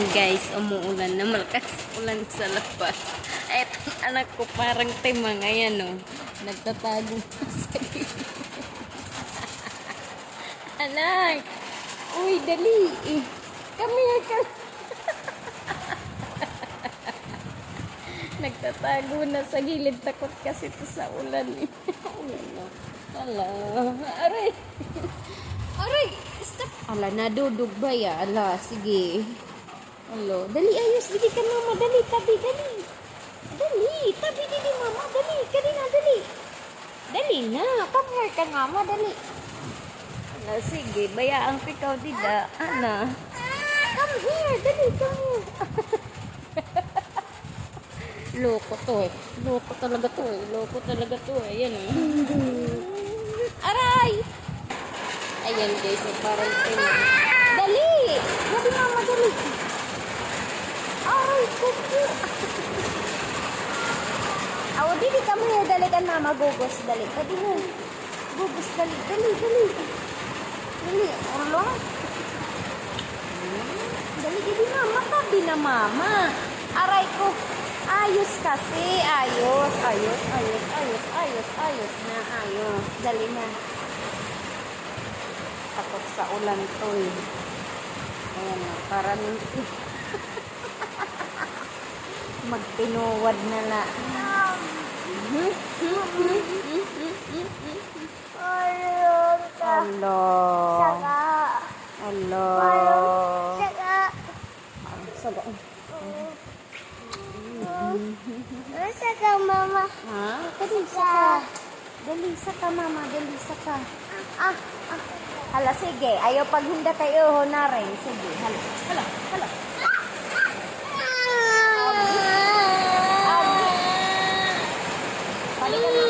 guys, umuulan na malakas ulan sa labas. Etong anak ko parang timang. Ayan o. Nagtatago na sa gilid. Anak! Uy, dali eh. Come here, come. Nagtatago na sa gilid. Takot kasi ito sa ulan eh. Ulan na. Ala. Aray. Aray. Stop. Ala, nadudog ba ya? Ala, sige. Alo. Dali, ayos. Dali ka mama. Dali, tabi, dali. Dali. Tabi, dali mama. Dali. Kali na, dali. Dali na. Come here ka mama. Dali. Ala, sige. Bayaan ka ikaw, dida. Ana. Come here. Dali, come here. Loko to eh. Loko talaga to eh. Loko talaga to eh. Ayan eh. Aray! Ayan guys. Eh, parang tingin. Dali! Dali mama, dali. Aray, kuku. Awo, dili ka mo eh. Dali ka mama. Gugos, dali. Dali mo. Gugos, dali. Dali, dali. Dali. Ulo. Dali, dali mama. Tabi na mama. Aray ko. Ayos kasi. Ayos. Ayos. Ayos. Ayos. Ayos. Ayos na. Ayos. Dali na. Takot sa ulan to eh. Ayan na. Parang magpinuwad na la. Hello. Hello. Saga. Saka mama. Ha? Dali saka. Dali saka mama. Dali saka. Hala, sige. Ayaw pag hindi kayo na rin. Sige. Hala. Hala. Hala. Balik ka na.